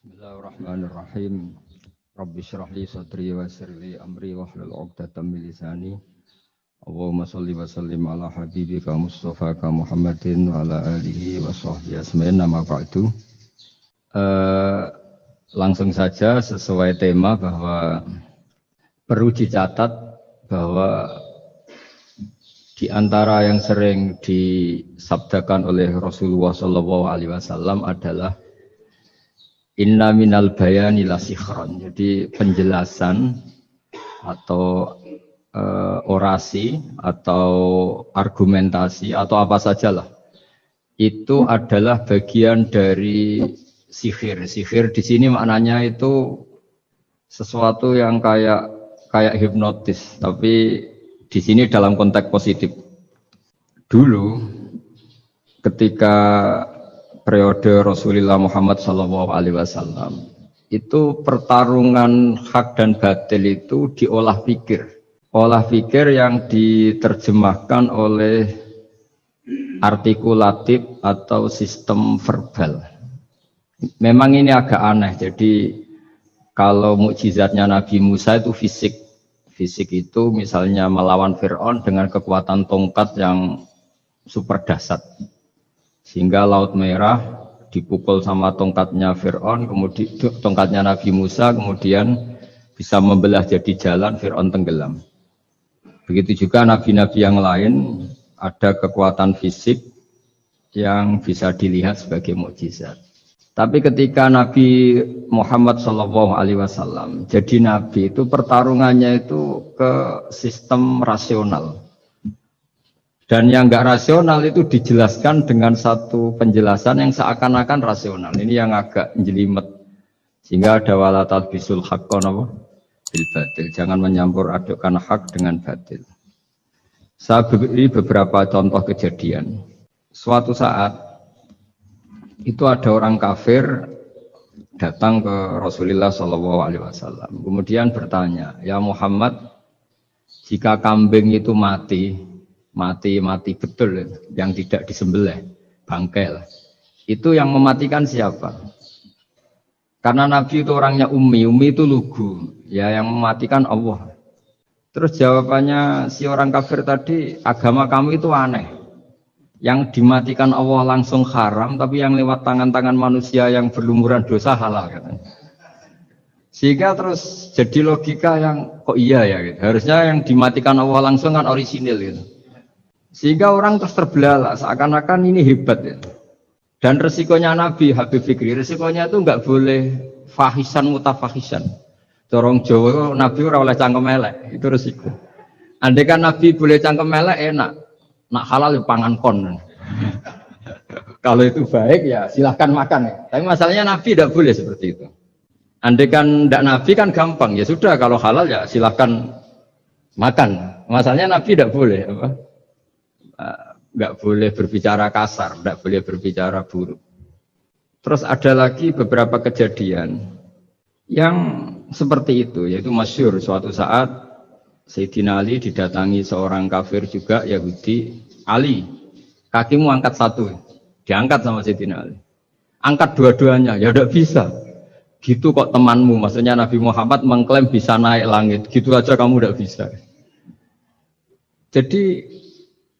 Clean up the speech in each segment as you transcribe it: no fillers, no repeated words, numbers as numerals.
Bismillahirrahmanirrahim. Rabbi shrah li sadri wa yassir li amri wahlul 'uqdatam min lisani. Allahumma shalli wa sallim ala habibika Mustafa ka Muhammadin wa ala alihi wa sahbihi asma'in nama ba'du. Langsung saja sesuai tema bahwa perlu dicatat bahwa di antara yang sering disabdakan oleh Rasulullah SAW adalah inna minal bayani la sikhron. Jadi penjelasan atau orasi atau argumentasi atau apa sajalah itu adalah bagian dari sihir. Sihir di sini maknanya itu sesuatu yang kayak hipnotis, tapi di sini dalam konteks positif. Dulu ketika periode Rasulullah Muhammad SAW itu pertarungan hak dan batil itu diolah pikir yang diterjemahkan oleh artikulatif atau sistem verbal. Memang ini agak aneh. Jadi kalau mukjizatnya Nabi Musa itu fisik itu misalnya melawan Fir'aun dengan kekuatan tongkat yang super dahsyat. Sehingga Laut Merah dipukul sama tongkatnya Fir'aun, kemudian tongkatnya Nabi Musa, kemudian bisa membelah jadi jalan, Fir'aun tenggelam. Begitu juga nabi-nabi yang lain, ada kekuatan fisik yang bisa dilihat sebagai mukjizat. Tapi ketika Nabi Muhammad SAW jadi nabi, itu pertarungannya itu ke sistem rasional. Dan yang enggak rasional itu dijelaskan dengan satu penjelasan yang seakan-akan rasional. Ini yang agak jelimet. Sehingga ada walatat bisul haqqan bil batil. Jangan menyampur adukkan hak dengan batil. Saya beri beberapa contoh kejadian. Suatu saat itu ada orang kafir datang ke Rasulullah SAW. Kemudian bertanya, ya Muhammad, jika kambing itu mati betul, yang tidak disembelih, bangkel. Itu yang mematikan siapa? Karena Nabi itu orangnya ummi itu lugu, ya yang mematikan Allah. Terus jawabannya si orang kafir tadi, agama kamu itu aneh. Yang dimatikan Allah langsung haram, tapi yang lewat tangan-tangan manusia yang berlumuran dosa halal, katanya. Sehingga terus jadi logika yang kok iya ya gitu. Harusnya yang dimatikan Allah langsung kan orisinil gitu. Sehingga orang terus terbelalak, seakan-akan ini hebat ya. Dan resikonya Nabi Habib Fikri, resikonya itu enggak boleh fahisan mutafahisan. Corong Jawa Nabi ora oleh cangkem elek, itu resiko. Andai kan Nabi boleh cangkem elek enak, nak halal ya pangan kon. Kalau itu baik ya silahkan makan ya. Tapi masalahnya Nabi tidak boleh seperti itu. Andai kan tidak Nabi kan gampang, ya sudah kalau halal ya silahkan makan. Masalahnya Nabi tidak boleh apa? Nggak boleh berbicara kasar, nggak boleh berbicara buruk. Terus ada lagi beberapa kejadian yang seperti itu, yaitu masyhur suatu saat Sayyidina Ali didatangi seorang kafir juga Yahudi. Ali, kakimu angkat satu, diangkat sama Sayyidina Ali. Angkat dua-duanya, ya udah bisa. Gitu kok temanmu, maksudnya Nabi Muhammad mengklaim bisa naik langit, gitu aja kamu udah bisa. Jadi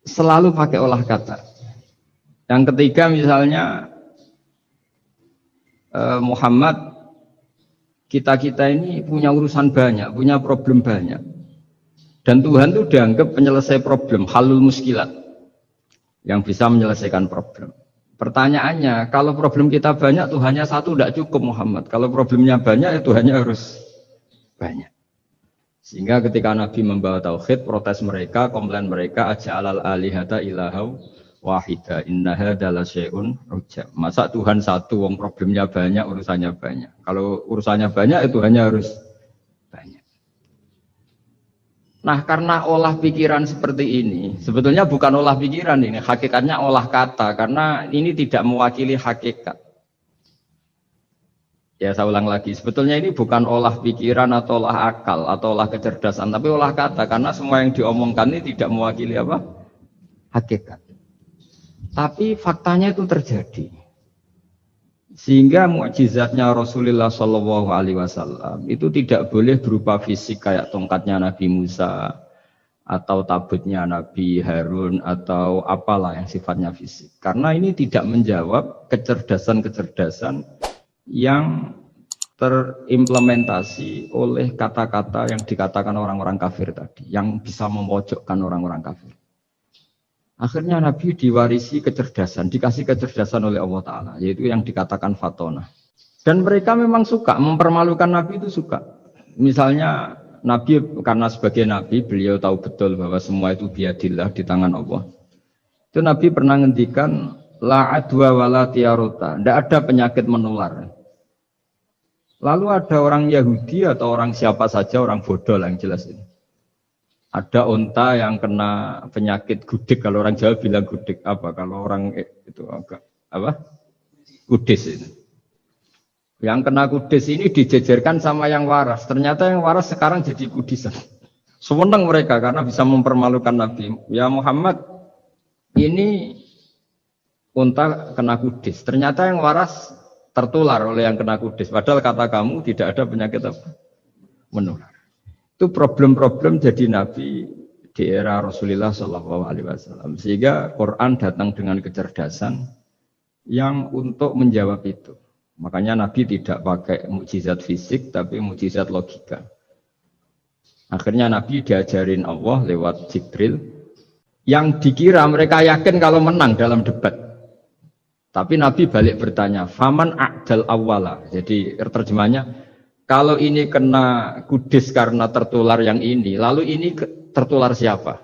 selalu pakai olah kata. Yang ketiga misalnya Muhammad, kita ini punya urusan banyak, punya problem banyak. Dan Tuhan itu dianggap penyelesai problem, halul muskilat, yang bisa menyelesaikan problem. Pertanyaannya, kalau problem kita banyak, Tuhannya satu tidak cukup Muhammad. Kalau problemnya banyak, ya Tuhannya harus banyak. Sehingga ketika Nabi membawa tauhid, protes mereka, komplain mereka, aja'alal alihata ilahau wahida inna hadza la syai'un ujab. Masa Tuhan satu, wong problemnya banyak, urusannya banyak. Kalau urusannya banyak, itu hanya harus banyak. Nah, karena olah pikiran seperti ini, sebetulnya bukan olah pikiran ini, hakikatnya olah kata, karena ini tidak mewakili hakikat. Ya saya ulang lagi, sebetulnya ini bukan olah pikiran atau olah akal atau olah kecerdasan, tapi olah kata, karena semua yang diomongkan ini tidak mewakili apa? Hakikat. Tapi faktanya itu terjadi. Sehingga mukjizatnya Rasulullah Shallallahu Alaihi Wasallam itu tidak boleh berupa fisik kayak tongkatnya Nabi Musa atau tabutnya Nabi Harun atau apalah yang sifatnya fisik. Karena ini tidak menjawab kecerdasan-kecerdasan yang terimplementasi oleh kata-kata yang dikatakan orang-orang kafir tadi, yang bisa memojokkan orang-orang kafir. Akhirnya Nabi diwarisi kecerdasan, dikasih kecerdasan oleh Allah Ta'ala, yaitu yang dikatakan fatona. Dan mereka memang suka, mempermalukan Nabi itu suka. Misalnya Nabi, karena sebagai Nabi, beliau tahu betul bahwa semua itu biadillah, di tangan Allah. Itu Nabi pernah ngendikan, la adwa wala tiarota, tidak ada penyakit menular. Lalu ada orang Yahudi atau orang siapa saja, orang bodoh lah yang jelas ini. Ada unta yang kena penyakit gudik, kalau orang Jawa bilang gudik apa? Kalau orang itu agak apa? Kudis ini. Yang kena kudis ini dijejerkan sama yang waras. Ternyata yang waras sekarang jadi kudisan. Senang mereka karena bisa mempermalukan Nabi. Ya Muhammad, ini unta kena kudis. Ternyata yang waras tertular oleh yang kena kudis. Padahal kata kamu tidak ada penyakit apa? Menular. Itu problem-problem jadi Nabi di era Rasulullah Shallallahu Alaihi Wasallam. Sehingga Quran datang dengan kecerdasan yang untuk menjawab itu. Makanya Nabi tidak pakai mukjizat fisik, tapi mukjizat logika. Akhirnya Nabi diajarin Allah lewat Jibril, yang dikira mereka yakin kalau menang dalam debat. Tapi Nabi balik bertanya, faman a'dal awwala. Jadi terjemahnya, kalau ini kena kudis karena tertular yang ini, lalu ini tertular siapa?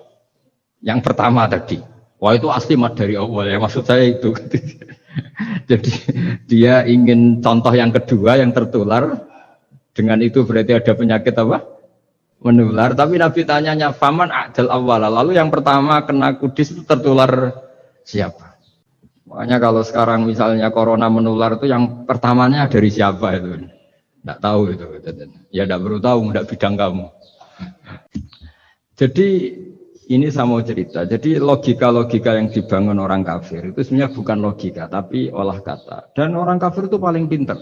Yang pertama tadi. Wah itu asli dari Allah ya, maksud saya itu. Jadi dia ingin contoh yang kedua yang tertular, dengan itu berarti ada penyakit apa? Menular. Tapi Nabi tanyanya, faman a'dal awwala. Lalu yang pertama kena kudis itu tertular siapa? Makanya kalau sekarang misalnya corona menular itu yang pertamanya dari siapa itu? Tidak tahu itu, ya tidak perlu tahu, tidak bidang kamu. Jadi ini saya mau cerita. Jadi logika-logika yang dibangun orang kafir itu sebenarnya bukan logika, tapi olah kata. Dan orang kafir itu paling pintar,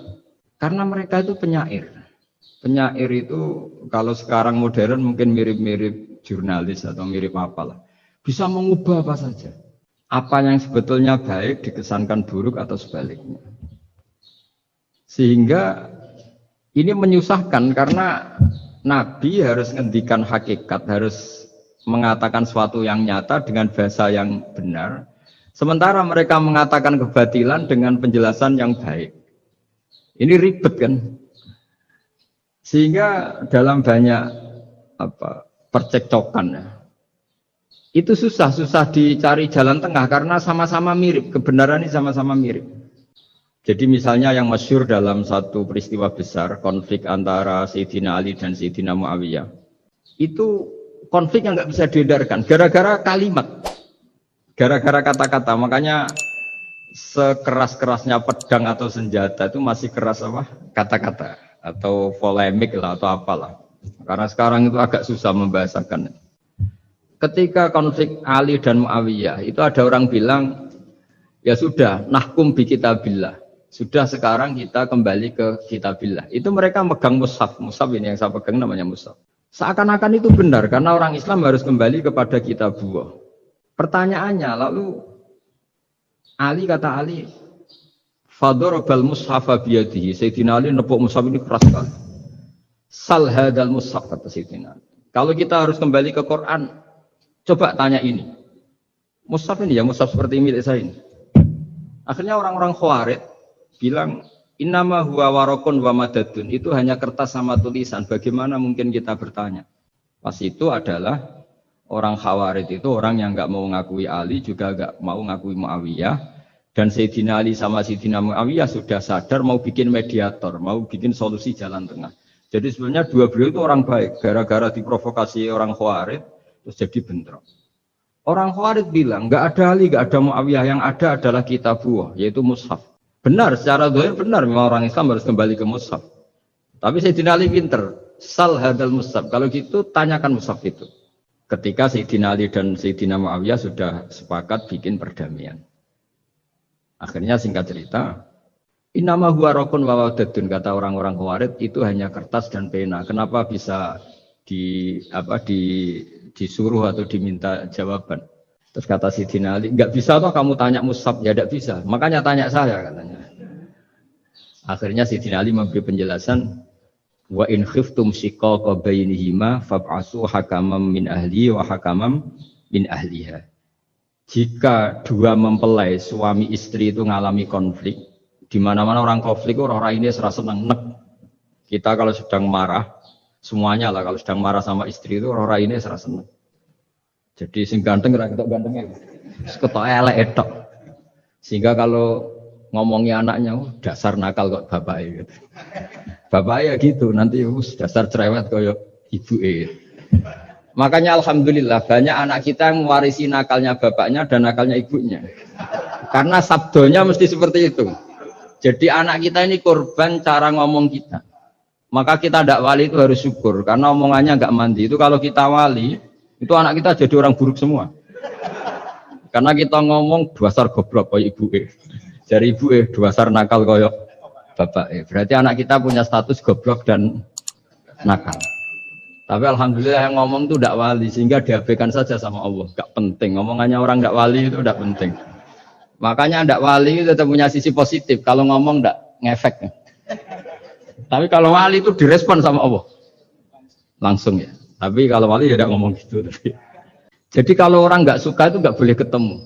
karena mereka itu penyair. Penyair itu kalau sekarang modern mungkin mirip-mirip jurnalis atau mirip apalah. Bisa mengubah apa saja. Apa yang sebetulnya baik dikesankan buruk atau sebaliknya. Sehingga ini menyusahkan karena Nabi harus ngendikan hakikat, harus mengatakan sesuatu yang nyata dengan bahasa yang benar. Sementara mereka mengatakan kebatilan dengan penjelasan yang baik. Ini ribet kan? Sehingga dalam banyak percekcokan ya, itu susah dicari jalan tengah karena sama-sama mirip, kebenaran ini sama-sama mirip. Jadi misalnya yang masyhur dalam satu peristiwa besar, konflik antara Sayyidina Ali dan Sayyidina Muawiyah. Itu konflik yang nggak bisa diedarkan, gara-gara kalimat. Gara-gara kata-kata, makanya sekeras-kerasnya pedang atau senjata itu masih keras apa? Kata-kata, atau polemik lah, atau apalah. Karena sekarang itu agak susah membahasakan. Ketika konflik Ali dan Muawiyah, itu ada orang bilang, ya sudah, nahkum bi kitabillah. Sudah sekarang kita kembali ke kitabillah. Itu mereka megang mushaf. Mushaf ini yang saya pegang namanya mushaf. Seakan-akan itu benar karena orang Islam harus kembali kepada kitabullah. Pertanyaannya lalu kata Ali, fadharabal mushafa biyadihi. Sayyidina Ali nepuk mushaf ini keras sekali. Sal hadal mushaf kata Sayyidina Ali. Kalau kita harus kembali ke Quran, coba tanya ini. Mushaf ini ya mushaf seperti milik saya ini. Akhirnya orang-orang Khawarij bilang innama huwa warakun wa madadun, itu hanya kertas sama tulisan, bagaimana mungkin kita bertanya? Pas itu adalah orang Khawarij itu orang yang enggak mau ngakui Ali juga enggak mau ngakui Muawiyah, dan Sayyidina Ali sama Sayyidina Muawiyah sudah sadar mau bikin mediator, mau bikin solusi jalan tengah. Jadi sebenarnya dua beliau itu orang baik, gara-gara diprovokasi orang Khawarij terus jadi bentrok. Orang Khawarij bilang enggak ada Ali, enggak ada Muawiyah, yang ada adalah kitabullah, yaitu mushaf. Benar, secara zahir benar, memang orang Islam harus kembali ke mushaf. Tapi Sayyidina Ali pinter, sal hadal mushaf. Kalau gitu, tanyakan mushaf itu. Ketika Sayyidina Ali dan Sayyidina Muawiyah sudah sepakat bikin perdamaian. Akhirnya singkat cerita, Innama huwa raqun wa wadadun, kata orang-orang Khawarij itu hanya kertas dan pena. Kenapa bisa disuruh atau diminta jawaban? Terus kata Sidina Ali, enggak bisa toh kamu tanya Mus'ab, ya enggak bisa. Makanya tanya saya katanya. Akhirnya Sidina Ali memberi penjelasan, wa in khiftum shiqaqa bainihima fab'asu hakamam min ahli wa hakamam min ahliha. Jika dua mempelai suami istri itu mengalami konflik, di mana-mana orang konflik orang ini serasa senang nek. Kita kalau sedang marah, semuanya lah kalau sedang marah sama istri itu orang ini serasa senang. Jadi sing ganteng ora ketok gantengnya. Ketok elek etok. Sehingga kalau ngomongi anaknya, dasar nakal kok bapaknya gitu. Bapaknya gitu, nanti dasar cerewet kayak ibuke. Makanya alhamdulillah banyak anak kita yang mewarisi nakalnya bapaknya dan nakalnya ibunya. Karena sabdonya mesti seperti itu. Jadi anak kita ini korban cara ngomong kita. Maka kita tidak wali itu harus syukur. Karena omongannya nggak mandi. Itu kalau kita wali, itu anak kita jadi orang buruk semua. Karena kita ngomong dasar goblok kayak ibu Dari ibu dasar nakal kayak bapak Berarti anak kita punya status goblok dan nakal. Tapi alhamdulillah yang ngomong itu tidak wali. Sehingga diabaikan saja sama Allah. Gak penting. Ngomongannya orang tidak wali itu tidak penting. Makanya ndak wali itu tetap punya sisi positif. Kalau ngomong ndak ngefek. Tapi kalau wali itu direspon sama Allah. Langsung ya. Tapi kalau wali ya ndak ngomong gitu. Jadi kalau orang nggak suka itu nggak boleh ketemu.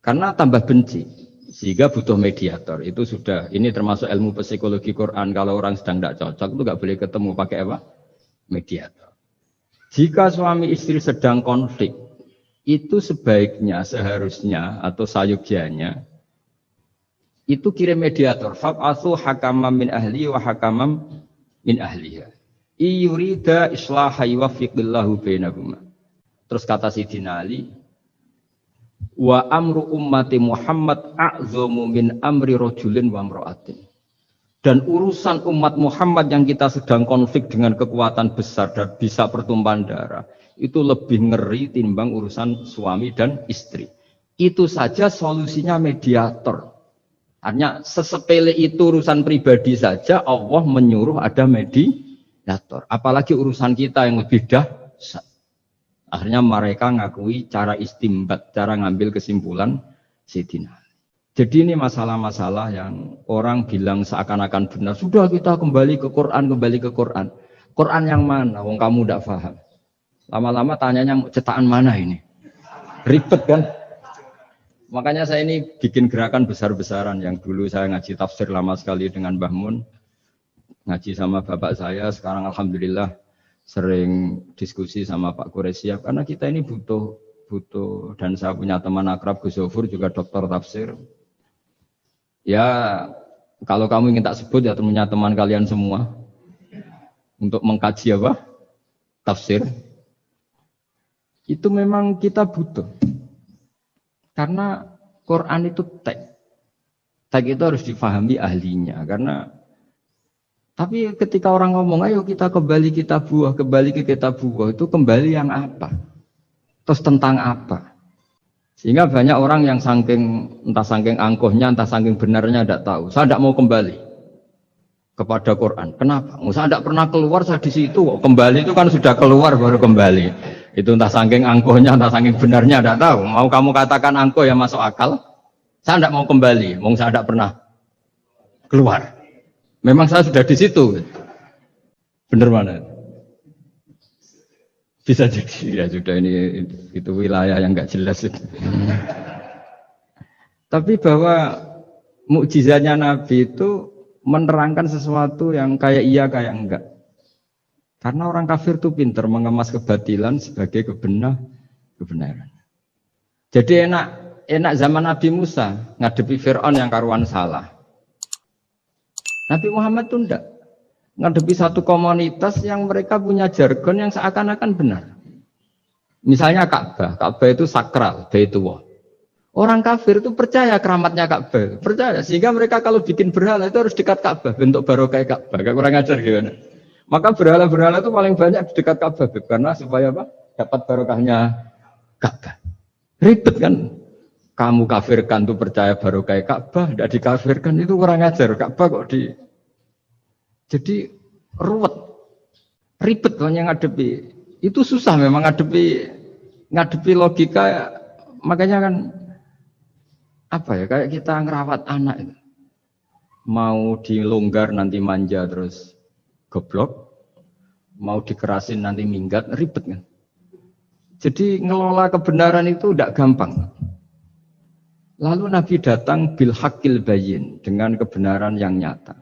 Karena tambah benci. Sehingga butuh mediator. Itu sudah, ini termasuk ilmu psikologi Quran. Kalau orang sedang ndak cocok itu nggak boleh ketemu. Pakai apa? Mediator. Jika suami istri sedang konflik, itu sebaiknya, seharusnya atau sayugjanya itu kirim mediator. Fab'atsu hakamam min ahli wa hakamam min ahliha. Iyurida islaha yuwaffiqillahu bainahuma. Terus kata Sidina Ali, wa amru ummati Muhammad a'zamu min amri rajulin wa imra'atin. Dan urusan umat Muhammad yang kita sedang konflik dengan kekuatan besar dan bisa pertumpahan darah, itu lebih ngeri timbang urusan suami dan istri. Itu saja solusinya mediator. Artinya sesepele itu urusan pribadi saja Allah menyuruh ada mediator. Apalagi urusan kita yang lebih dahsyat. Akhirnya mereka ngakui cara istimbat, cara ngambil kesimpulan Sidina. Jadi ini masalah-masalah yang orang bilang seakan-akan benar. Sudah kita kembali ke Quran, kembali ke Quran. Quran yang mana? Wong kamu tidak paham. Lama-lama tanyanya cetakan mana ini? Ribet kan? Makanya saya ini bikin gerakan besar-besaran. Yang dulu saya ngaji tafsir lama sekali dengan Mbah Mun. Ngaji sama bapak saya, sekarang alhamdulillah sering diskusi sama Pak Quraisyah. Karena kita ini butuh, dan saya punya teman akrab Gus Zofur juga dokter tafsir. Ya, kalau kamu ingin tak sebut ya temannya teman kalian semua. Untuk mengkaji apa? Tafsir. Itu memang kita butuh. Karena Quran itu teks. Teks itu harus difahami ahlinya. Karena tapi ketika orang ngomong, ayo kita kembali kitab buah, kembali ke kitab buah, itu kembali yang apa? Terus tentang apa? Sehingga banyak orang yang entah saking angkuhnya, entah saking benarnya tidak tahu. Saya tidak mau kembali kepada Quran. Kenapa? Saya tidak pernah keluar, saya di situ. Kembali itu kan sudah keluar baru kembali. Itu entah saking angkuhnya, entah saking benarnya tidak tahu. Mau kamu katakan angkuh ya masuk akal. Saya tidak mau kembali. Saya tidak pernah keluar. Memang saya sudah di situ. Benar mana? Bisa jadi ya sudah ini itu wilayah yang nggak jelas. Tapi bahwa mukjizatnya Nabi itu menerangkan sesuatu yang kayak iya kayak enggak. Karena orang kafir itu pintar mengemas kebatilan sebagai kebenaran. Jadi enak zaman Nabi Musa ngadepi Fir'aun yang karuan salah. Nabi Muhammad itu enggak. Ngadepi satu komunitas yang mereka punya jargon yang seakan-akan benar. Misalnya Ka'bah. Ka'bah itu sakral, Baitullah. Orang kafir itu percaya keramatnya Ka'bah. Percaya. Sehingga mereka kalau bikin berhala itu harus dekat Ka'bah. Bentuk barokah Ka'bah. Gak kurang ajar gimana. Maka berhala-berhala itu paling banyak di dekat Ka'bah. Karena supaya apa? Dapat barokahnya Ka'bah. Ribet kan? kamu kafirkan tuh percaya barokah Ka'bah, tidak dikafirkan itu kurang ajar. Ka'bah kok jadi ruwet, ribet yang ngadepi. Itu susah memang ngadepi logika. Makanya kan apa ya, kayak kita ngerawat anak itu. Mau dilonggar nanti manja terus goblok, mau dikerasin nanti minggat, ribet kan. Jadi ngelola kebenaran itu tidak gampang. Lalu Nabi datang bil haqqil bayyin, dengan kebenaran yang nyata.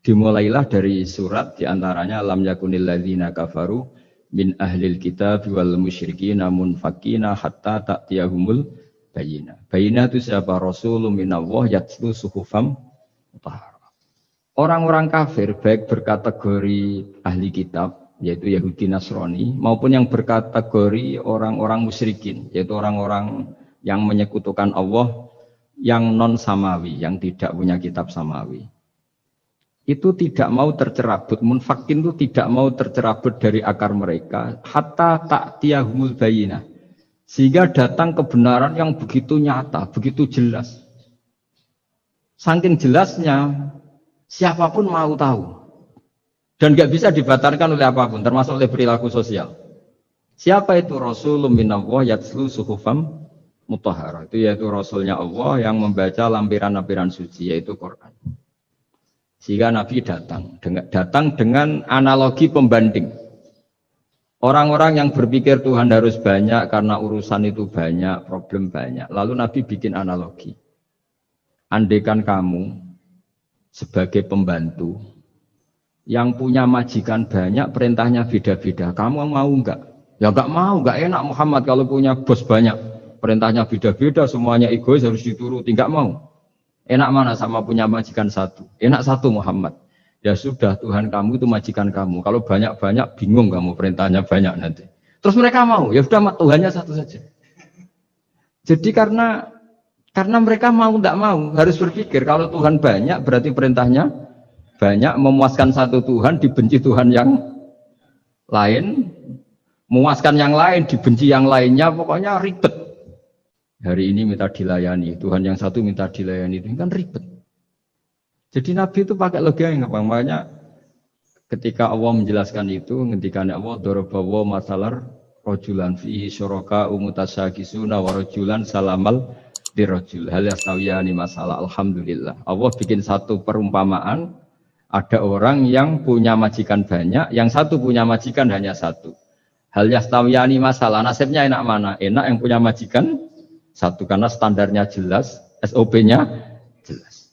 Dimulailah dari surat diantaranya lam yakunil ladzina kafaru min ahlil kitab wal musyrikin munfakina hatta ta'tiyahumul bayyinah. Bayyinah itu siapa? Rasulun minallah yatlu suhufam mutahharah. Orang-orang kafir baik berkategori ahli kitab yaitu Yahudi Nasrani maupun yang berkategori orang-orang musyrikin yaitu orang-orang yang menyekutukan Allah yang non samawi, yang tidak punya kitab samawi. Itu tidak mau tercerabut, munfakin itu tidak mau tercerabut dari akar mereka hatta ta'tiyahumul bayyinah. Sehingga datang kebenaran yang begitu nyata, begitu jelas. Saking jelasnya siapapun mau tahu. Dan gak bisa dibatalkan oleh apapun, termasuk oleh perilaku sosial. Siapa itu? Rasulun minallah yatslu suhufam mutahharah, itu yaitu Rasulnya Allah yang membaca lampiran-lampiran suci, yaitu Quran. Sehingga Nabi datang dengan analogi pembanding. Orang-orang yang berpikir Tuhan harus banyak karena urusan itu banyak, problem banyak. Lalu Nabi bikin analogi. Andaikan kamu sebagai pembantu yang punya majikan banyak, perintahnya beda-beda, kamu mau enggak? Ya enggak mau, enggak enak Muhammad kalau punya bos banyak. Perintahnya beda-beda, semuanya egois harus dituruti, enggak mau. Enak mana sama punya majikan satu? Enak satu Muhammad. Ya sudah, Tuhan kamu itu majikan kamu. Kalau banyak-banyak bingung kamu perintahnya banyak nanti. Terus mereka mau, ya sudah Tuhannya satu saja. Jadi karena mereka mau enggak mau, harus berpikir kalau Tuhan banyak berarti perintahnya banyak, memuaskan satu Tuhan, dibenci Tuhan yang lain, memuaskan yang lain, dibenci yang lainnya, pokoknya ribet. Hari ini minta dilayani, Tuhan yang satu minta dilayani, itu kan ribet. Jadi Nabi itu pakai logika yang gampang. Makanya ketika Allah menjelaskan itu, ketika Allah dorobawa masalah rojulan fihi syuraka umutasyakisuna warojulan salamal dirojul hal yastawiyani masalah. Alhamdulillah. Allah bikin satu perumpamaan, ada orang yang punya majikan banyak, yang satu punya majikan hanya satu. Hal yastawiyani masalah, nasibnya enak mana? Enak yang punya majikan satu, karena standarnya jelas, SOP-nya jelas.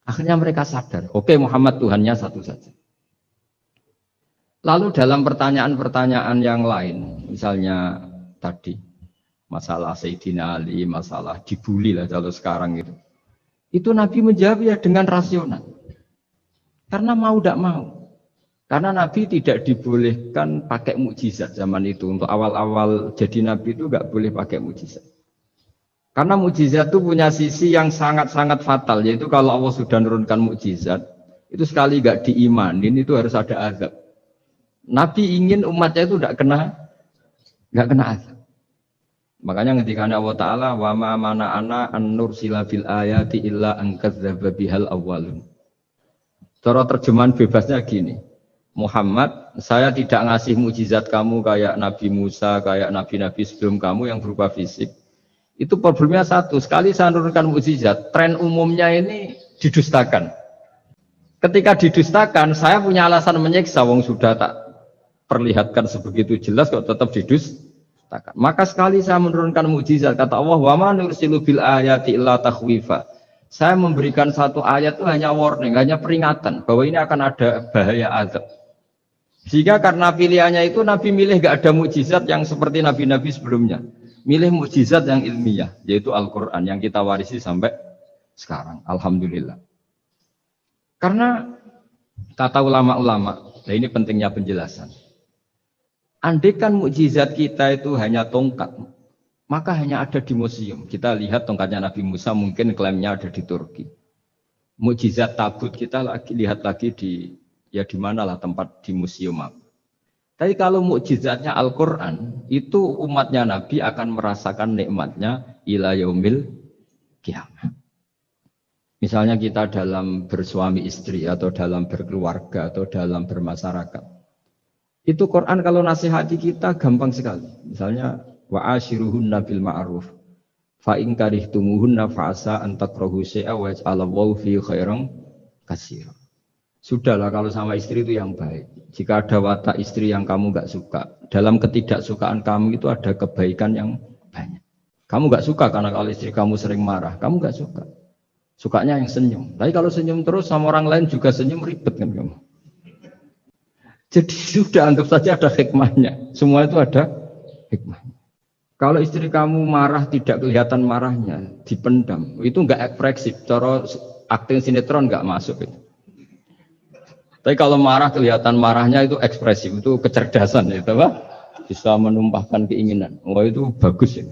Akhirnya mereka sadar, oke Muhammad Tuhannya satu saja. Lalu dalam pertanyaan-pertanyaan yang lain, misalnya tadi, masalah Sayyidina Ali, masalah dibully lah kalau sekarang itu Nabi menjawab ya dengan rasional. Karena mau tidak mau. Karena Nabi tidak dibolehkan pakai mukjizat zaman itu. Untuk awal-awal jadi Nabi itu nggak boleh pakai mukjizat. Karena mukjizat itu punya sisi yang sangat-sangat fatal, yaitu kalau Allah sudah menurunkan mukjizat, itu sekali nggak diimanin itu harus ada azab. Nabi ingin umatnya itu nggak kena azab. Makanya ketika Allah Taala wa ma mana ana an nursila bil ayati illa an kadzdzaba bihal awwalun. Cara terjemahan bebasnya gini. Muhammad, saya tidak ngasih mukjizat kamu kayak Nabi Musa, kayak nabi-nabi sebelum kamu yang berupa fisik. Itu problemnya satu, sekali saya menurunkan mukjizat, tren umumnya ini didustakan. Ketika didustakan, saya punya alasan menyiksa, wong sudah tak perlihatkan sebegitu jelas kok tetap didustakan. Maka sekali saya menurunkan mukjizat, kata Allah, wa ma nursilu bil ayati illa takhwifa. Saya memberikan satu ayat itu hanya warning, hanya peringatan bahwa ini akan ada bahaya azab. Sehingga karena pilihannya itu Nabi milih gak ada mukjizat yang seperti nabi-nabi sebelumnya. Milih mukjizat yang ilmiah, yaitu Al-Quran yang kita warisi sampai sekarang. Alhamdulillah. Karena kata ulama-ulama, nah ini pentingnya penjelasan. Andaikan mukjizat kita itu hanya tongkat, maka hanya ada di museum. Kita lihat tongkatnya Nabi Musa, mungkin klaimnya ada di Turki. Mukjizat tabut kita lihat lagi di mana lah tempat di museum apa. Tapi kalau mukjizatnya Al-Quran, itu umatnya Nabi akan merasakan nikmatnya ila yaumil qiyamah. Misalnya kita dalam bersuami istri atau dalam berkeluarga atau dalam bermasyarakat. Itu Quran kalau nasihati kita gampang sekali. Misalnya wa ashiruhunna bil ma'ruf. Fa in karihtumuhunna fa asa an takrahu syai'a wa yaj'alallahu fi khairan katsira. Sudahlah kalau sama istri itu yang baik. Jika ada watak istri yang kamu enggak suka, dalam ketidaksukaan kamu itu ada kebaikan yang banyak. Kamu enggak suka karena kalau istri kamu sering marah, kamu enggak suka. Sukanya yang senyum. Tapi kalau senyum terus sama orang lain juga senyum, ribet kan kamu. Jadi sudah anggap saja ada hikmahnya. Semua itu ada hikmahnya. Kalau istri kamu marah tidak kelihatan marahnya, dipendam, itu enggak ekspresif. Cara akting sinetron enggak masuk itu. Tapi kalau marah kelihatan marahnya itu ekspresif, itu kecerdasan ya, Pak. Bisa menumpahkan keinginan. Wah itu bagus ya.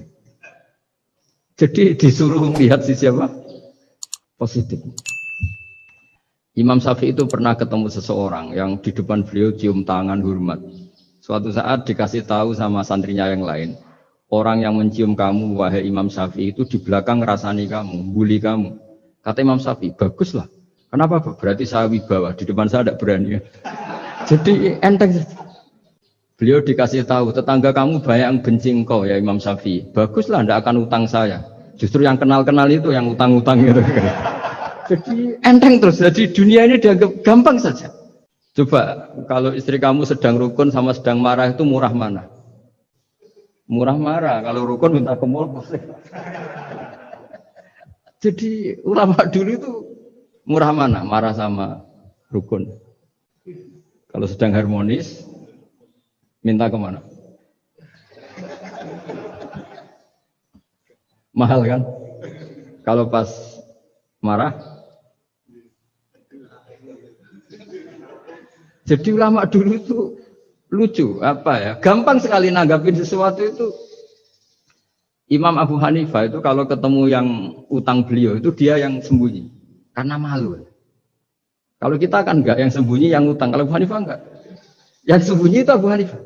Jadi disuruh lihat sisi apa? Positif. Imam Syafi'i itu pernah ketemu seseorang yang di depan beliau cium tangan hormat. Suatu saat dikasih tahu sama santrinya yang lain, orang yang mencium kamu wahai Imam Syafi'i itu di belakang ngerasani kamu, bully kamu. Kata Imam Syafi'i, baguslah. Kenapa? Berarti saya wibawa, di depan saya tidak berani. Jadi enteng. Beliau dikasih tahu, tetangga kamu banyak yang benci engkau ya Imam Syafi'i. Baguslah, tidak akan utang saya. Justru yang kenal-kenal itu yang utang-utang gitu. Jadi enteng terus. Jadi dunia ini dianggap gampang saja. Coba kalau istri kamu sedang rukun sama sedang marah itu murah mana? Murah marah. Kalau rukun minta ke mall. Jadi ulama dulu itu murah mana? Marah sama rukun. Kalau sedang harmonis minta kemana? Mahal kan? Kalau pas marah. Jadi ulama dulu itu lucu, apa ya? Gampang sekali nanggapin sesuatu itu. Imam Abu Hanifah itu kalau ketemu yang utang beliau itu dia yang sembunyi karena malu. Kalau kita kan enggak yang sembunyi yang utang. Kalau Abu Hanifah enggak. Yang sembunyi itu Abu Hanifah.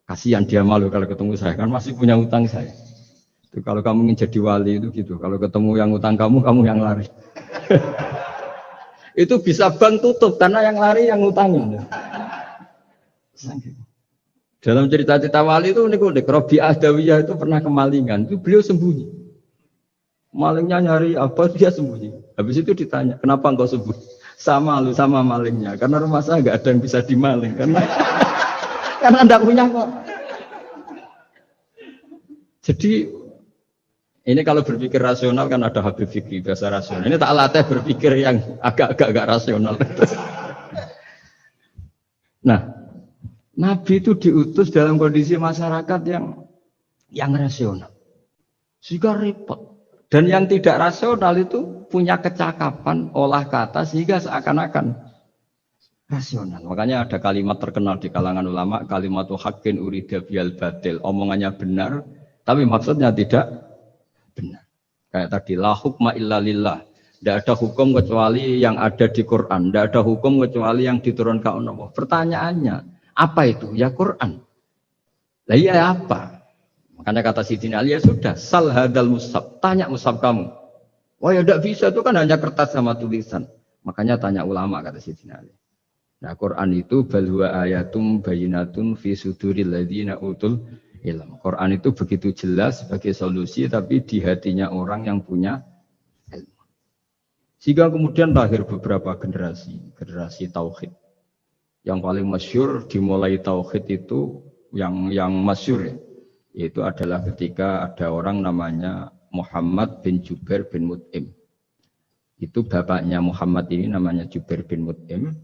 Kasihan dia malu kalau ketemu saya kan masih punya utang saya. Itu kalau kamu ingin jadi wali itu gitu. Kalau ketemu yang utang kamu yang lari. Itu bisa bank tutup karena yang lari yang utangin. Dalam cerita-cerita wali itu unik-unik. Rabi'ah Adawiyah itu pernah kemalingan. Itu beliau sembunyi. Malingnya nyari apa dia sembunyi. Habis itu ditanya, kenapa engkau sembunyi? Sama lu sama malingnya. Karena rumah saya nggak ada yang bisa dimaling. Karena enggak punya kok. Jadi ini kalau berpikir rasional kan ada Habib Fikri bahasa rasional. Ini tak latih berpikir yang agak rasional. Nah, Nabi itu diutus dalam kondisi masyarakat yang rasional. Sehingga repot. Dan yang tidak rasional itu punya kecakapan olah kata sehingga seakan-akan rasional. Makanya ada kalimat terkenal di kalangan ulama, kalimatu haqqin urida biyal batil. Omongannya benar, tapi maksudnya tidak benar. Kayak tadi la hukma illa lillah. Tidak ada hukum kecuali yang ada di Quran. Tidak ada hukum kecuali yang diturunkan Allah. Pertanyaannya, apa itu? Ya Quran. Lah iya apa? Makanya kata Sidin Ali, ya sudah, sal hadal mushaf. Tanya mushaf kamu. Wah ya tidak bisa, itu kan hanya kertas sama tulisan. Makanya tanya ulama, kata Sidin Ali. Nah Quran itu bal huwa ayatum bayinatun fi suduril ladzina utul ilm. Quran itu begitu jelas sebagai solusi tapi di hatinya orang yang punya ilmu. Sehingga kemudian lahir beberapa generasi tauhid. Yang paling masyhur dimulai tauhid itu yang masyhur ya, yaitu adalah ketika ada orang namanya Muhammad bin Jubair bin Mut'im. Itu bapaknya Muhammad ini namanya Jubair bin Mut'im.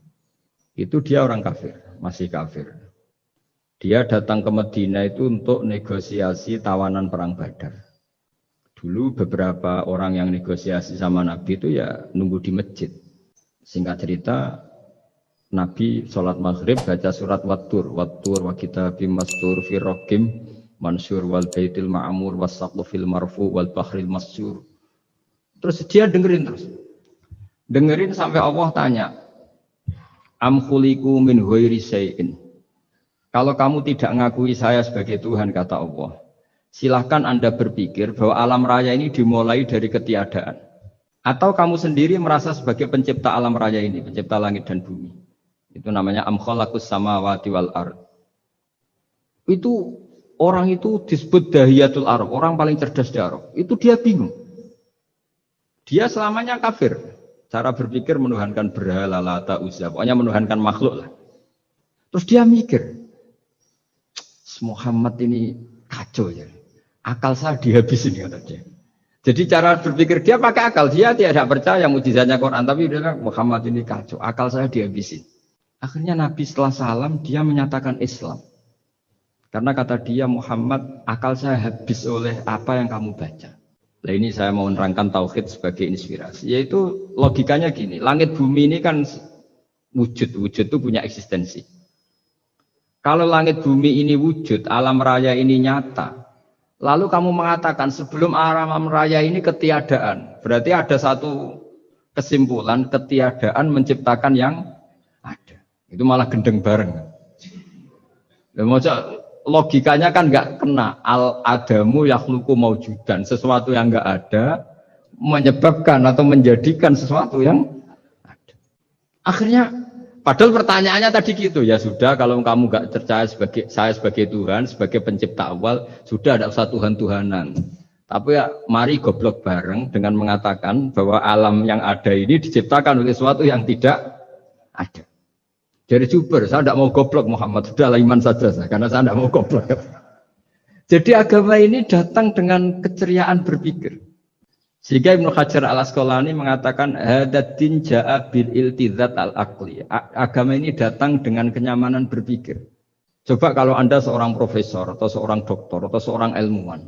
Itu dia orang kafir, masih kafir. Dia datang ke Madinah itu untuk negosiasi tawanan perang Badar. Dulu beberapa orang yang negosiasi sama Nabi itu ya nunggu di masjid. Singkat cerita, Nabi sholat maghrib baca surat Wattur wa kitabim mastur fi raqim mansur wal baitil ma'mur was-saqfu fil marfu wal bahril masyur. Terus dia dengerin sampai Allah tanya, am khuliqu min ghairi syai'in. Kalau kamu tidak ngakui saya sebagai Tuhan, kata Allah, Silahkan Anda berpikir bahwa alam raya ini dimulai dari ketiadaan. Atau kamu sendiri merasa sebagai pencipta alam raya ini, pencipta langit dan bumi. Itu namanya am khalaqus samawati wal ard. Itu orang itu disebut dahiyatul Arab, orang paling cerdas di Arab. Itu dia bingung. Dia selamanya kafir. Cara berpikir menuhankan berhala, Lata, Uzza. Pokoknya menuhankan makhluk lah. Terus dia mikir, Muhammad ini kacau ya. Akal saya dihabisin kata dia. Jadi cara berpikir dia pakai akal. Dia tidak percaya mukjizatnya Quran. Tapi dia bilang Muhammad ini kacau. Akal saya dihabisin. Akhirnya Nabi setelah salam dia menyatakan Islam. Karena kata dia Muhammad akal saya habis oleh apa yang kamu baca. Nah ini saya mau menerangkan tauhid sebagai inspirasi. Yaitu logikanya gini. Langit bumi ini kan wujud. Wujud itu punya eksistensi. Kalau langit bumi ini wujud, alam raya ini nyata. Lalu kamu mengatakan sebelum alam raya ini ketiadaan. Berarti ada satu kesimpulan ketiadaan menciptakan yang ada. Itu malah gendeng bareng. Logikanya kan nggak kena. Al-adamu yakhluqu maujudan. Sesuatu yang nggak ada menyebabkan atau menjadikan sesuatu yang ada. Akhirnya padahal pertanyaannya tadi gitu, ya sudah kalau kamu nggak percaya saya sebagai Tuhan, sebagai pencipta awal, sudah ada usah Tuhan-Tuhanan. Tapi ya, mari goblok bareng dengan mengatakan bahwa alam yang ada ini diciptakan oleh sesuatu yang tidak ada. Jadi Juber, saya tidak mau goblok Muhammad, sudah iman saja saya, karena saya tidak mau goblok. Jadi agama ini datang dengan keceriaan berpikir. Sehingga Ibnu Hajar al-Asqalani mengatakan hadatin ja'a bil iltizat al-aqli. Agama ini datang dengan kenyamanan berpikir. Coba kalau Anda seorang profesor atau seorang doktor atau seorang ilmuwan.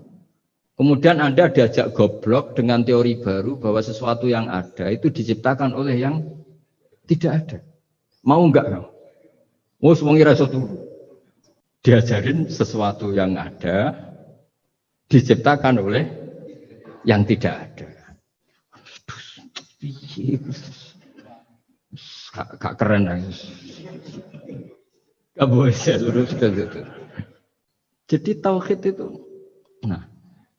Kemudian Anda diajak goblok dengan teori baru bahwa sesuatu yang ada itu diciptakan oleh yang tidak ada. Mau enggak kamu? Mau semuanya rasa dulu. Diajarin sesuatu yang ada diciptakan oleh yang tidak ada. Gak keren lah. Gak boleh gitu. Jadi tauhid itu. Nah,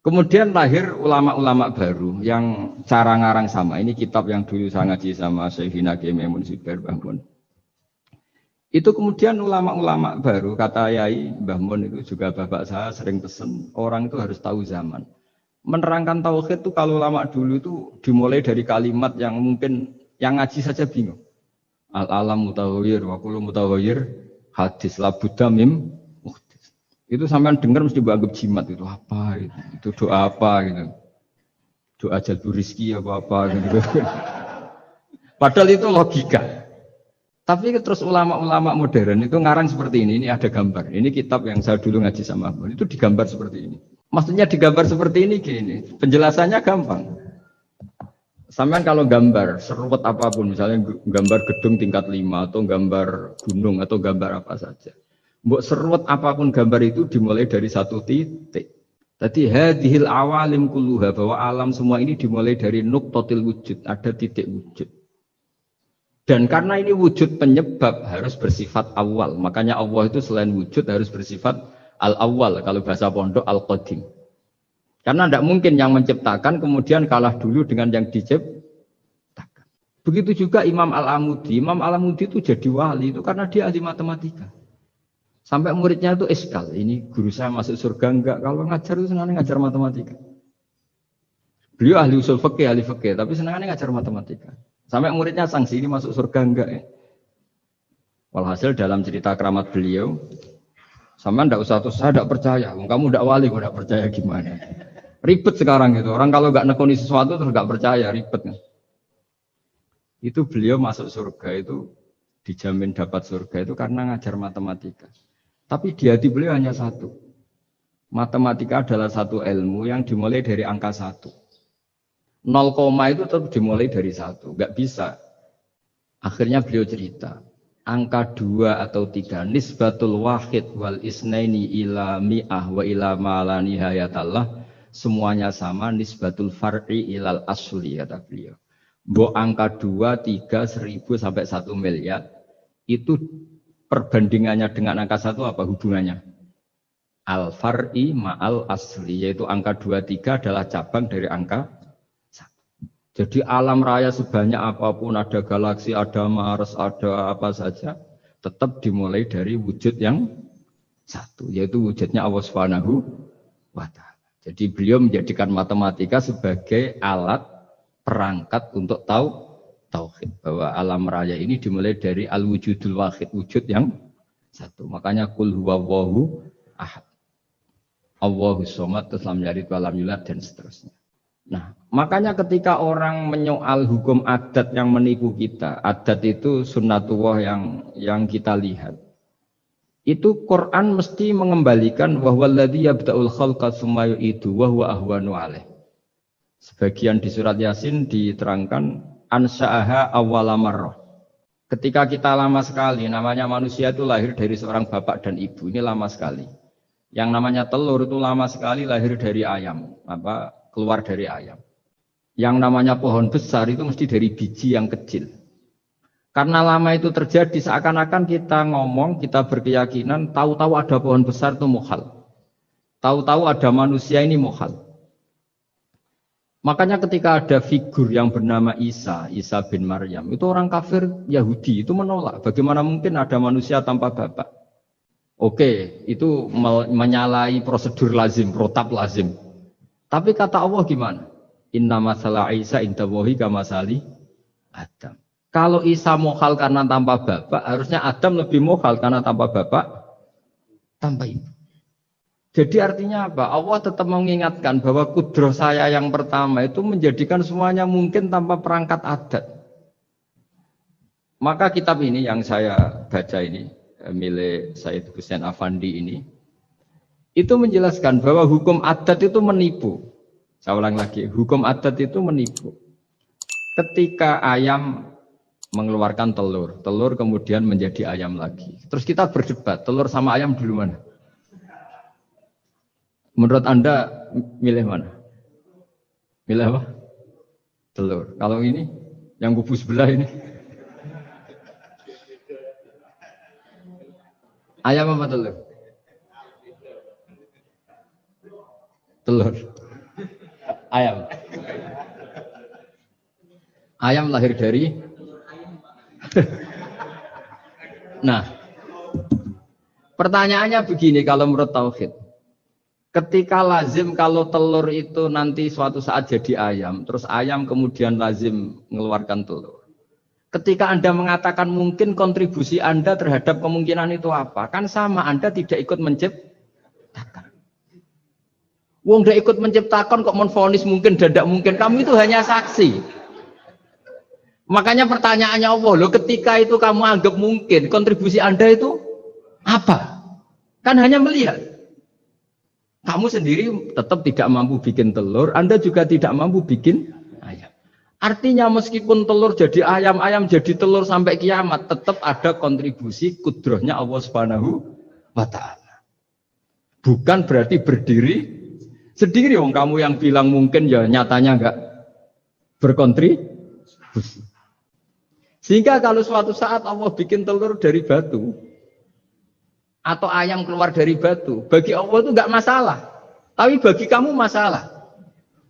kemudian lahir ulama-ulama baru yang cara ngarang sama. Ini kitab yang dulu saya ngaji sama Syekhina Kiai Maimun Zubair Mbah Mun. Itu kemudian ulama-ulama baru kata Yai Mbah Mun itu juga bapak saya sering pesen orang itu harus tahu zaman. Menerangkan tauhid itu kalau lama dulu itu dimulai dari kalimat yang mungkin yang ngaji saja bingung. Al-alam mutawwir wa kullu mutawwir hadis la budda mim muhdis. Itu sampean dengar mesti anggap jimat itu apa gitu. Itu doa apa gitu. Doa jalbu rizki apa gitu. Padahal itu logika. Tapi terus ulama-ulama modern itu ngarang seperti ini ada gambar. Ini kitab yang saya dulu ngaji sama Abang. Itu digambar seperti ini. Maksudnya digambar seperti ini gini, penjelasannya gampang. Sampean kalau gambar seruat apapun, misalnya gambar gedung tingkat 5 atau gambar gunung atau gambar apa saja. Mbok seruat apapun gambar itu dimulai dari satu titik. Tadi hadhil awalim kulluha, bahwa alam semua ini dimulai dari nuqtatil wujud, ada titik wujud. Dan karena ini wujud penyebab harus bersifat awal. Makanya Allah itu selain wujud harus bersifat al-awwal, kalau bahasa pondok al-qadim. Karena tidak mungkin yang menciptakan kemudian kalah dulu dengan yang diciptakan. Begitu juga Imam Al-Amudi. Imam Al-Amudi itu jadi wali itu karena dia ahli matematika. Sampai muridnya itu eskal. Ini guru saya masuk surga enggak? Kalau ngajar itu senangnya ngajar matematika. Beliau ahli usul fikih, ahli fikih, tapi senangnya ngajar matematika. Sampai muridnya sanksi, ini masuk surga enggak ya? Walhasil dalam cerita keramat beliau, sama ndak usah terus saya tidak percaya. Kamu tidak wali, kok tidak percaya gimana? Ribet sekarang itu. Orang kalau nggak nekuni sesuatu terus nggak percaya, ribet kan? Itu beliau masuk surga itu dijamin dapat surga itu karena ngajar matematika. Tapi di hati beliau hanya satu. Matematika adalah satu ilmu yang dimulai dari angka 1. 0, itu tetap dimulai dari 1. Nggak bisa. Akhirnya beliau cerita. Angka 2 atau 3 nisbatul wahid wal isnaini ila mi'ah wa ila ma'ala nihayatallah, semuanya sama, nisbatul far'i ilal asli kata beliau. Mbok angka 2, 3, 1000 sampai 1 miliar itu perbandingannya dengan angka 1 apa hubungannya? Al-far'i ma'al asli, yaitu angka 23 adalah cabang dari angka 1. Jadi alam raya sebanyak apapun, ada galaksi, ada Mars, ada apa saja, tetap dimulai dari wujud yang satu, yaitu wujudnya Allah Subhanahu wa Ta'ala. Jadi beliau menjadikan matematika sebagai alat perangkat untuk tahu tauhid, bahwa alam raya ini dimulai dari al-wujudul wahid, wujud yang satu. Makanya qul huwallahu ahad, Allahus somad, terus lam yalid wa lam yulad, dan seterusnya. Nah, makanya ketika orang menyoal hukum adat yang menipu kita, adat itu sunnatullah yang kita lihat. Itu Quran mesti mengembalikan wahwaladzi yabda'ul khalqa tsumma yu'idu wa huwa ahwanu alaih. Sebagian di surat Yasin diterangkan ansa'aha awwala marrah. Ketika kita lama sekali, namanya manusia itu lahir dari seorang bapak dan ibu, ini lama sekali. Yang namanya telur itu lama sekali lahir dari ayam, keluar dari ayam. Yang namanya pohon besar itu mesti dari biji yang kecil. Karena lama itu terjadi, seakan-akan kita ngomong, kita berkeyakinan, tahu-tahu ada pohon besar itu mukhal. Tahu-tahu ada manusia ini mukhal. Makanya ketika ada figur yang bernama Isa bin Maryam, itu orang kafir Yahudi itu menolak. Bagaimana mungkin ada manusia tanpa bapak? Oke, itu menyalahi prosedur lazim, protap lazim. Tapi kata Allah gimana? Inna masalah Isa indallahi kamasali Adam. Kalau Isa mohal karena tanpa bapak, harusnya Adam lebih mohal karena tanpa bapak, tanpa ibu. Jadi artinya apa? Allah tetap mengingatkan bahwa kudroh saya yang pertama itu menjadikan semuanya mungkin tanpa perangkat adat. Maka kitab ini yang saya baca ini, milik Said Hussein Afandi ini, itu menjelaskan bahwa hukum adat itu menipu. Saya ulang lagi, hukum adat itu menipu. Ketika ayam mengeluarkan telur, telur kemudian menjadi ayam lagi. Terus kita berdebat, telur sama ayam dulu mana? Menurut Anda milih mana? Milih apa? Telur. Kalau ini, yang kubu sebelah ini. Ayam apa telur? Telur. Ayam. Ayam lahir dari. Nah, pertanyaannya begini kalau menurut tauhid. Ketika lazim kalau telur itu nanti suatu saat jadi ayam, terus ayam kemudian lazim mengeluarkan telur. Ketika Anda mengatakan mungkin kontribusi Anda terhadap kemungkinan itu apa? Kan sama, Anda tidak ikut menciptakan. Wong tidak ikut menciptakan kok menvonis mungkin dan tidak mungkin. Kamu itu hanya saksi. Makanya pertanyaannya Allah, loh ketika itu kamu anggap mungkin, kontribusi Anda itu apa? Kan hanya melihat. Kamu sendiri tetap tidak mampu bikin telur, Anda juga tidak mampu bikin ayam. Artinya meskipun telur jadi ayam, ayam jadi telur sampai kiamat, tetap ada kontribusi kudrohnya Allah Subhanahu wa Ta'ala. Bukan berarti berdiri sendiri. Wong kamu yang bilang mungkin ya nyatanya enggak berkontribusi. Sehingga kalau suatu saat Allah bikin telur dari batu, atau ayam keluar dari batu, bagi Allah itu enggak masalah. Tapi bagi kamu masalah.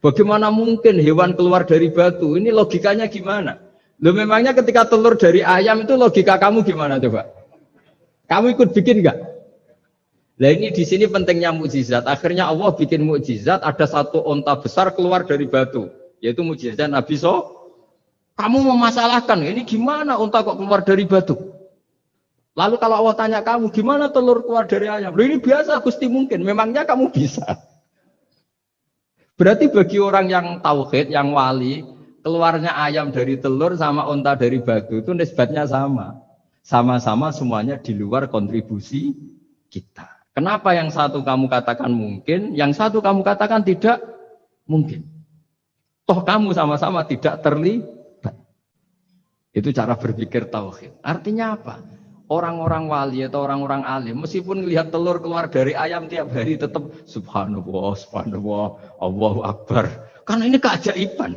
Bagaimana mungkin hewan keluar dari batu? Ini logikanya gimana? Loh memangnya ketika telur dari ayam itu logika kamu gimana coba? Kamu ikut bikin enggak? Nah ini di sini pentingnya mukjizat. Akhirnya Allah bikin mukjizat, ada satu onta besar keluar dari batu, yaitu mukjizat Nabi So. Kamu memasalahkan, ini gimana onta kok keluar dari batu? Lalu kalau Allah tanya kamu, gimana telur keluar dari ayam? Loh ini biasa, Gusti mungkin. Memangnya kamu bisa? Berarti bagi orang yang tauhid, yang wali, keluarnya ayam dari telur sama unta dari batu itu nisbatnya sama. Sama-sama semuanya di luar kontribusi kita. Kenapa yang satu kamu katakan mungkin, yang satu kamu katakan tidak mungkin? Toh kamu sama-sama tidak terlibat. Itu cara berpikir tauhid. Artinya apa? Orang-orang wali atau orang-orang alim, meskipun melihat telur keluar dari ayam tiap hari tetap subhanallah, subhanallah, Allahu Akbar. Karena ini keajaiban.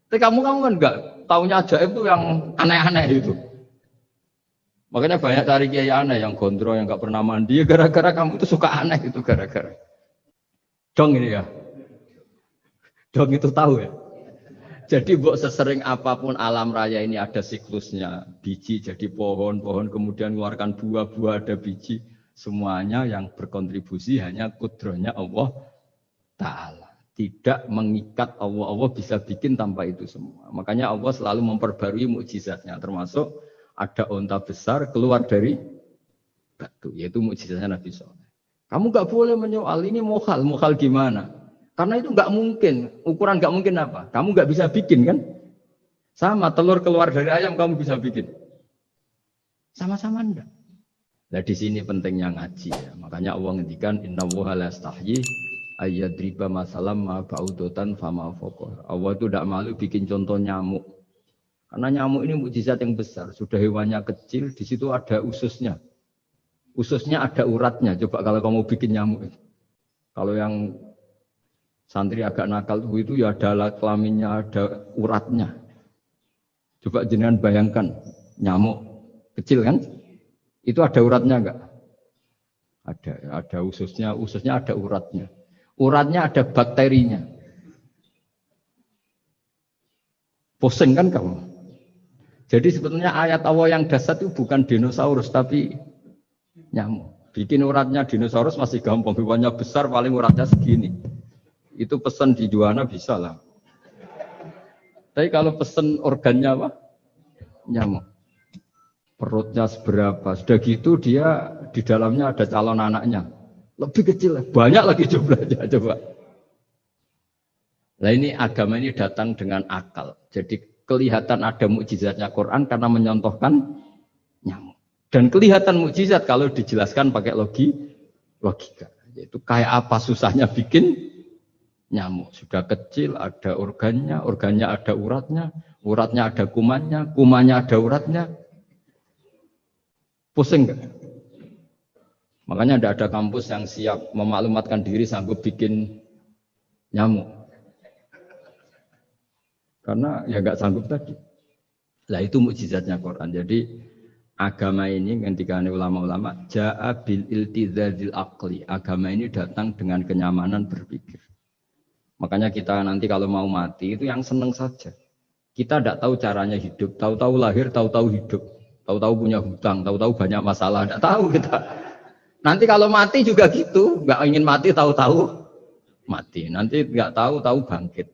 Tapi kamu kan enggak, taunya ajaib itu yang aneh-aneh itu. Makanya banyak cari kiai aneh yang gondrong, yang nggak pernah mandi, gara-gara kamu itu suka aneh itu gara-gara. Dong ini ya, dong itu tahu ya. Jadi buat sesering apapun alam raya ini ada siklusnya, biji jadi pohon, pohon kemudian mengeluarkan buah, buah ada biji, semuanya yang berkontribusi hanya kudrohnya Allah Ta'ala. Tidak mengikat Allah, Allah bisa bikin tanpa itu semua. Makanya Allah selalu memperbarui mukjizatnya, termasuk ada onta besar keluar dari batu, yaitu mukjizatnya Nabi Soleh. Kamu nggak boleh menyoal ini mukhal gimana? Karena itu nggak mungkin, ukuran nggak mungkin apa? Kamu nggak bisa bikin kan? Sama telur keluar dari ayam kamu bisa bikin, sama-sama enggak. Nah di sini pentingnya ngaji ya. Makanya Allah ngendikan Inna Allaha la yastahyi ayyadriba masalam ma ba'udotan fama faqah. Allah itu tidak malu bikin contoh nyamuk. Karena nyamuk ini mukjizat yang besar. Sudah hewannya kecil, di situ ada ususnya. Ususnya ada uratnya. Coba kalau kamu bikin nyamuk. Kalau yang santri agak nakal itu ya ada kelaminnya, ada uratnya. Coba jenengan bayangkan nyamuk kecil kan? Itu ada uratnya enggak? Ada ususnya ada uratnya. Uratnya ada bakterinya. Pusing kan kamu? Jadi sebetulnya ayat Allah yang dasar itu bukan dinosaurus tapi nyamuk. Bikin uratnya dinosaurus masih gampang, hewannya besar paling uratnya segini. Itu pesan di Juwana bisa lah. Tapi kalau pesan organnya apa? Nyamuk. Perutnya seberapa? Sudah gitu dia di dalamnya ada calon anaknya. Lebih kecil, banyak lagi jumlahnya coba. Nah ini agama ini datang dengan akal. Jadi kelihatan ada mukjizatnya Quran karena menyontohkan nyamuk. Dan kelihatan mukjizat kalau dijelaskan pakai logika. Yaitu kayak apa susahnya bikin nyamuk. Sudah kecil, ada organnya ada uratnya ada kumannya ada uratnya. Pusing enggak? Makanya tidak ada kampus yang siap memaklumatkan diri sanggup bikin nyamuk. Karena ya nggak sanggup tadi. Lah itu mukjizatnya Quran. Jadi agama ini ketika ulama-ulama ja'a bil iltizazil aqli. Agama ini datang dengan kenyamanan berpikir. Makanya kita nanti kalau mau mati itu yang seneng saja. Kita tidak tahu caranya hidup, tahu-tahu lahir, tahu-tahu hidup, tahu-tahu punya hutang, tahu-tahu banyak masalah, tidak tahu kita. Nanti kalau mati juga gitu, nggak ingin mati tahu-tahu mati. Nanti nggak tahu-tahu bangkit.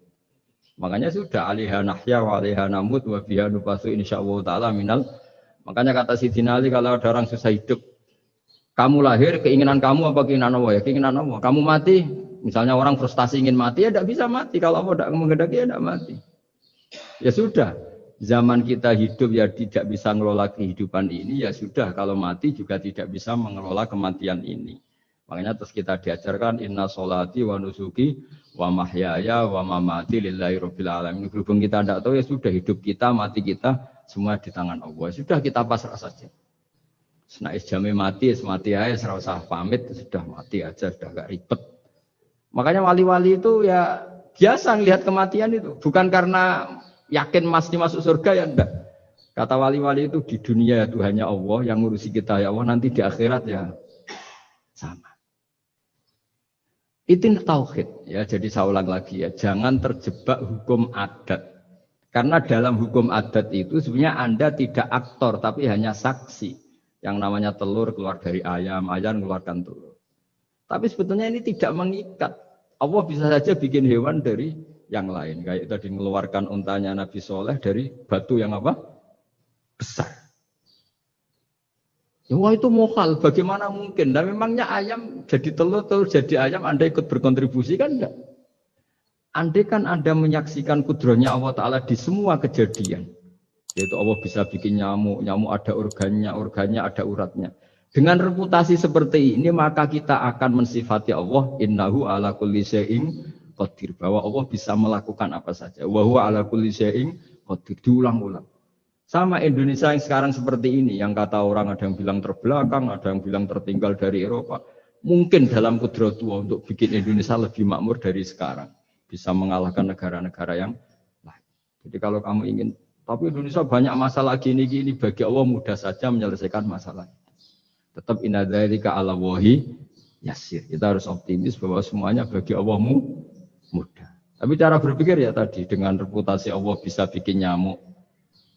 Makanya sudah alaiha nahya wa alaiha namut wa biha nubasu insyaallah taala minal. Makanya kata Sidina Ali kalau ada orang susah hidup, kamu lahir keinginan kamu apa keinginan Allah ya? Keinginan Allah. Kamu mati, misalnya orang frustasi ingin mati ya tidak bisa mati. Kalau Allah tidak menghendaki ya tidak mati. Ya sudah, zaman kita hidup ya tidak bisa mengelola kehidupan ini ya sudah. Kalau mati juga tidak bisa mengelola kematian ini. Makanya terus kita diajarkan inna sholati wa nusuki wa mahyaya wa mamati lillahi rabbil alamin. Berhubung kita tidak tahu ya sudah hidup kita, mati kita semua di tangan Allah. Sudah kita pasrah saja. Senais jame mati, mati aja, serah usah pamit, sudah mati aja, sudah gak ribet. Makanya wali-wali itu ya biasa ngelihat kematian itu. Bukan karena yakin pasti masuk surga ya enggak. Kata wali-wali itu di dunia itu hanya Allah yang ngurusi kita ya Allah, nanti di akhirat ya sama. Itu tauhid ya. Jadi saya ulang lagi ya, jangan terjebak hukum adat. Karena dalam hukum adat itu sebenarnya Anda tidak aktor tapi hanya saksi. Yang namanya telur keluar dari ayam, ayam keluarkan telur. Tapi sebetulnya ini tidak mengikat. Allah bisa saja bikin hewan dari yang lain. Kayak tadi mengeluarkan untanya Nabi Soleh dari batu yang apa? Besar. Ya, wah itu mohal, bagaimana mungkin? Dan memangnya ayam jadi telur, telur jadi ayam, Anda ikut berkontribusi kan enggak? Andai kan Anda menyaksikan kudrohnya Allah Ta'ala di semua kejadian. Yaitu Allah bisa bikin nyamuk, nyamuk ada organnya, organnya ada uratnya. Dengan reputasi seperti ini, maka kita akan mensifati Allah, innahu ala kulli syai'in qadir. Bahwa Allah bisa melakukan apa saja. Wa huwa ala kulli syai'in qadir. Diulang-ulang. Sama Indonesia yang sekarang seperti ini, yang kata orang ada yang bilang terbelakang, ada yang bilang tertinggal dari Eropa. Mungkin dalam kudrat Tuhan untuk bikin Indonesia lebih makmur dari sekarang. Bisa mengalahkan negara-negara yang lain. Jadi kalau kamu ingin Tapi Indonesia banyak masalah gini-gini, bagi Allah mudah saja menyelesaikan masalah. Tetap inna dzalika 'ala Allahi yasir. Kita harus optimis bahwa semuanya bagi Allah mudah. Tapi cara berpikir ya tadi, dengan reputasi Allah bisa bikin nyamuk.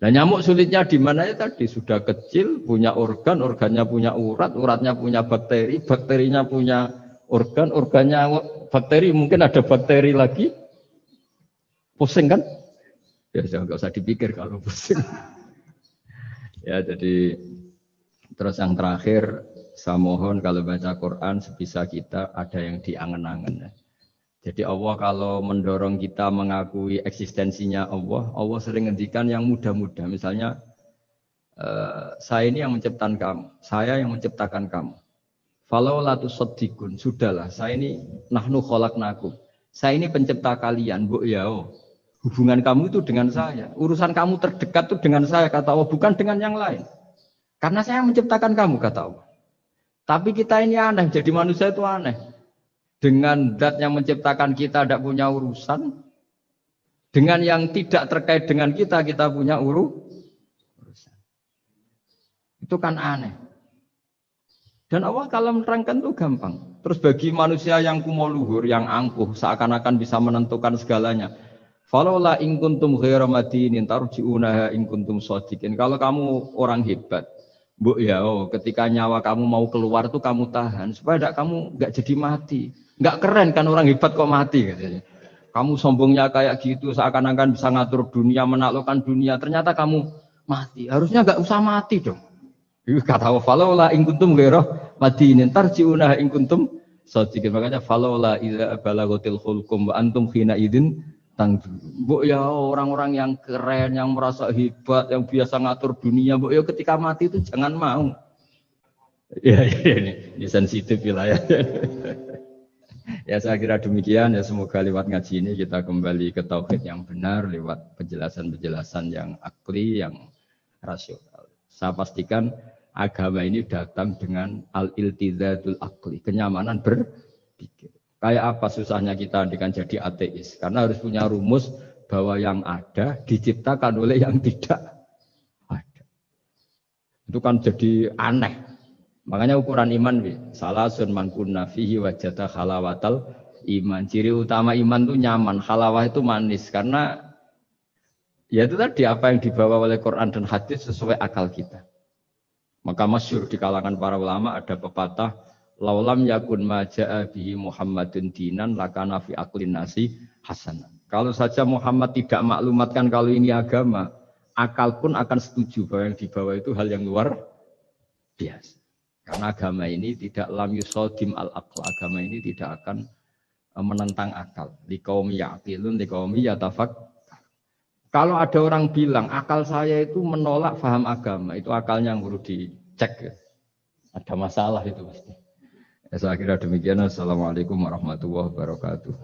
Nah nyamuk sulitnya di mana ya tadi, sudah kecil, punya organ, organnya punya urat, uratnya punya bakteri, bakterinya punya organ, organnya bakteri, mungkin ada bakteri lagi. Pusing kan? Ya nggak usah dipikir kalau pusing. Ya jadi terus yang terakhir saya mohon kalau baca Quran sebisa kita ada yang diangen-angen. Jadi Allah kalau mendorong kita mengakui eksistensinya Allah, Allah sering ngendikan yang mudah-mudah. Misalnya saya ini yang menciptakan kamu, saya yang menciptakan kamu. Falau la tusaddiqun, sudahlah, saya ini nahnu khalaqnakum. Saya ini pencipta kalian, Bu ya. Hubungan kamu itu dengan saya, urusan kamu terdekat itu dengan saya kata Allah, bukan dengan yang lain. Karena saya yang menciptakan kamu kata Allah. Tapi kita ini aneh, jadi manusia itu aneh. Dengan zat yang menciptakan kita tidak punya urusan, dengan yang tidak terkait dengan kita punya urusan. Itu kan aneh. Dan Allah kalau menerangkan itu gampang. Terus bagi manusia yang kumoluhur, yang angkuh, seakan-akan bisa menentukan segalanya. Falaula in kuntum ghairu madinin tarji'unaha in kuntum shadiqin. Kalau kamu orang hebat, Bu ya, ketika nyawa kamu mau keluar tuh kamu tahan supaya kamu nggak jadi mati. Nggak keren kan orang hebat kok mati katanya. Kamu sombongnya kayak gitu, seakan-akan bisa ngatur dunia, menaklukkan dunia. Ternyata kamu mati. Harusnya nggak usah mati dong. Kata Allah, falaula in kuntum ghairu madinin tarji'unaha in kuntum shadiqin. Makanya falaula idza balaghatil khulqum wa antum khina idin Bu ya orang-orang yang keren, yang merasa hebat, yang biasa ngatur dunia, Bu ya ketika mati itu jangan mau. Ya ini sensitif wilayah. Ya saya kira demikian ya, semoga lewat ngaji ini kita kembali ke tauhid yang benar lewat penjelasan-penjelasan yang akli, yang rasional. Saya pastikan agama ini datang dengan al-iltizatul akli, kenyamanan berpikir. Kayak apa susahnya kita dengan jadi ateis? Karena harus punya rumus bahwa yang ada diciptakan oleh yang tidak ada. Itu kan jadi aneh. Makanya ukuran iman, salasun man kunna fihi wajada halawatal iman. Ciri utama iman itu nyaman, halawah itu manis. Karena ya itu tadi apa yang dibawa oleh Quran dan hadis sesuai akal kita. Maka masyhur di kalangan para ulama ada pepatah, laulam yakun maja'a bihi Muhammadun dinan lakana fi aqlin nasi hasanan. Kalau saja Muhammad tidak maklumatkan kalau ini agama, akal pun akan setuju bahwa yang dibawa itu hal yang luar biasa. Karena agama ini tidak lam yusodim al-aql. Agama ini tidak akan menentang akal. Liqaumi ya'qilun, liqaumi yatafak. Kalau ada orang bilang akal saya itu menolak paham agama, itu akalnya yang perlu dicek. Ada masalah itu pasti. Ya, saya kira demikian. Assalamualaikum warahmatullahi wabarakatuh.